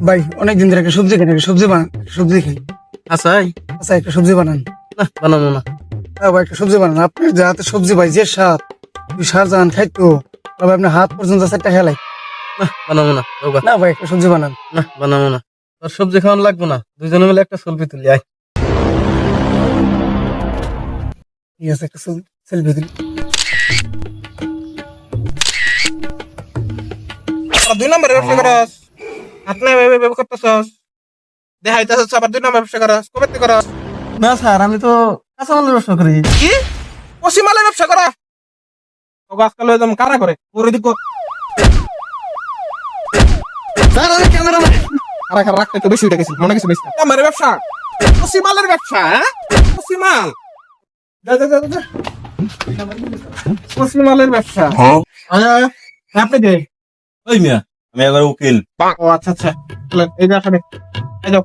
ভাই অনেকদিন ধরে একটা সবজি খাই না, একটা সবজি বানান, একটা সবজি খাই। আচ্ছা আচ্ছা একটা সবজি বানান। না বানাবো না। হ্যাঁ ভাই একটা সবজি বানান, আপনার যে হাতে সবজি ভাই যে স্বাদ, তুই শাহজাহান খাইতো, ভাই আপনার হাত পর্যন্ত চারটা খেলাই। না বানাবো না রোগা। না ভাই একটা সবজি বানান। না বানাবো না, তোর সবজি খাওয়ান লাগবো না, দুজনে মিলে একটা সেলফি তুলি আয়। ঠিক আছে একটা সেলফি দিল। দুই নম্বরের ব্যবসা করস, আপনি ব্যবসা করতেছস, দেখাইতেছস আবার দুই নম্বর ব্যবসা করস, কবে থেকে করস? না স্যার, আমি তো কাঁচামালের ব্যবসা করি। কি পশ্চিমালের ব্যবসা করা? তোকে আজকাল একদম কারা করে পুরো দিক স্যার আমি ক্যামেরাম্যান। কারা কারা রাখতে তো বেশি উঠে গেছিল, মনে কিছু বেশি আমার ব্যবসা পশ্চিমালের ব্যবসা, হ্যাঁ পশ্চিমাল, যা যা যা যা। পশ্চিমালের ব্যবসা। আপনি কে? ওই মিয়া, আমি একবার উকিল। ও আচ্ছা আচ্ছা, চলেন এই যে আসলে এই যাও।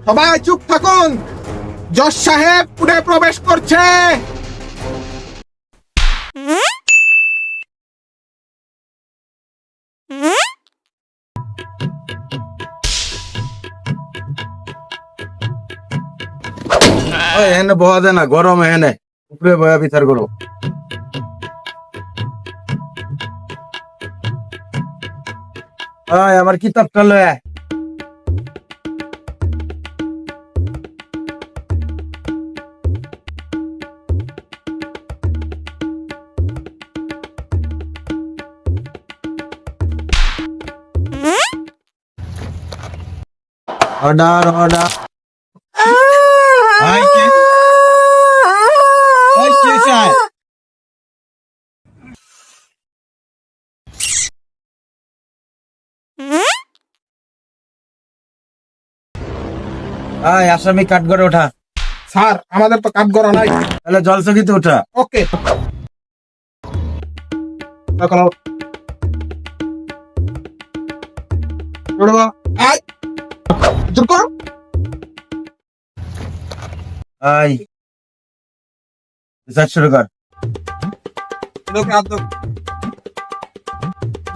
সবাই চুপ থাকুন, জজ সাহেব পুরে প্রবেশ করছে। ওই এনে বহা যায় না, গরম এনে উপরে বয়া বিচার করো। ওই আমার কিতাবটা লয় আয়। Order order. ভাই কে? ভাই কে চায়? আয় আসামি কাঠ করে ওঠা। স্যার আমাদের তো কাজ করা নাই। তাহলে জলচকিতে ওঠা। ওকে এখন আয় জোর করো। আয় বিচার শুরু কর। এদেরকে হাত দাও।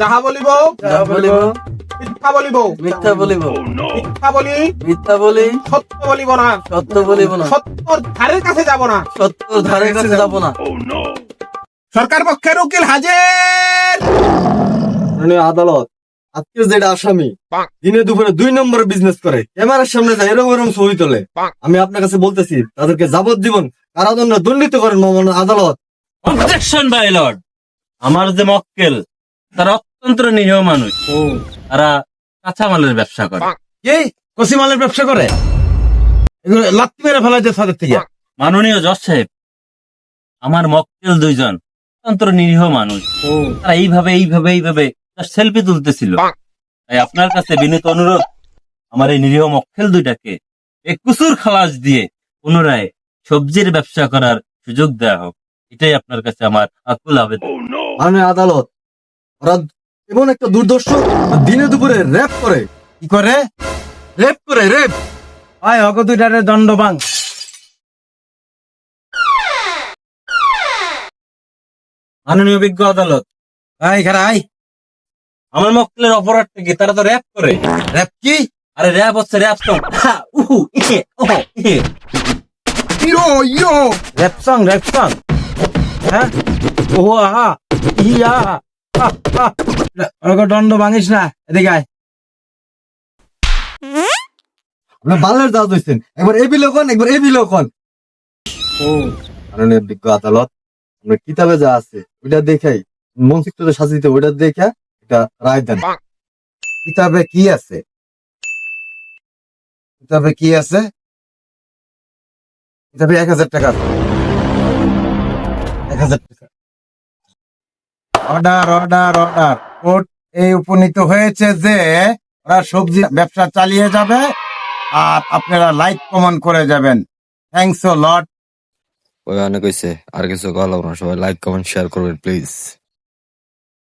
যাহা বলিব যা বলিব মিথ্যা বলিব, মিথ্যা বলিব, মিথ্যা বলি মিথ্যা বলি সত্য বলিব না, সত্য বলিব না, সত্যর ধারের কাছে যাব না। সত্যর ধারের কাছে যাব না। সরকার পক্ষের উকিল হাজির। আদালত আজকে যেটা আসামি দিনে দুপুরে 2 নম্বর বিজনেস করে ক্যামেরার সামনে যায় এরকম এরকম ছবি তোলে, আমি আপনার কাছে বলতেছি তাদেরকে যাবজ্জীবন কারাদণ্ড দণ্ডিত করেন মহামান্য আদালত। Objection my lord. আমার যে মক্কেল তারা অত্যন্ত নিরীহ মানুষ, তারা কাঁচামালের ব্যবসা করে। এই কসিমালের ব্যবসা করে, এগুলো লাত্তি মেরে ফেলা যায় তাদের থেকে। মাননীয় জজ সাহেব, আমার মক্কেল দুইজন অত্যন্ত নিরীহ মানুষ, তারা এইভাবে সেলফি তুলতেছিল। তাই আপনার কাছে বিনীত অনুরোধ, আমার এই নিরীহ মক্কেল দুইটাকে এই কুসুর খালাস দিয়ে পুনরায় সবজির ব্যবসা করার সুযোগ দেওয়া হোক, এটাই আপনার কাছে আমার আকুল আবেদন। মানে আদালত ওরা এমন একটা দুর্দর্শ দিনে দুপুরে র্যাপ করে। কি করে? রেপ করে, রেপ। আয় অগ দুইটারে দণ্ড বাং। মাননীয় বিজ্ঞ আদালত, আয় খারা আয়। আমার মক্কেলের অপরাধটা কি? তারা তো র্যাপ করে। র্যাপ কি? আরে র্যাপ হচ্ছে র্যাপ সং। ইয়ো ইয়ো র্যাপ সং, র্যাপ সং। হ্যাঁ, ওহো আহা ইয়া। ওকে দণ্ড ভাঙিস না, এদিকে আয়। আপনার বালের দাঁত হয়েছেন, একবার এ বিলোকন একবার এ বিলোকন। মাননীয় বিজ্ঞ আদালত, আপনার কিতাবে যা আছে ওইটা দেখাই মনসিক্তরে শাস্তি দিতে, ওইটা দেখা এটা রায় দেন। কিতাবে কি আছে? কিতাবে কি আছে? কিতাবে 1000 টাকা আছে। 1000 টাকা। Order order order. কোর্ট এই উপনীত হয়েছে যে ওরা সবজি ব্যবসা চালিয়ে যাবে আর আপনারা লাইক কমেন্ট করে যাবেন। Thanks lot. ওই অনেক হয়েছে, আর কিছু কল না, সবাই লাইক কমেন্ট শেয়ার করবেন প্লিজ।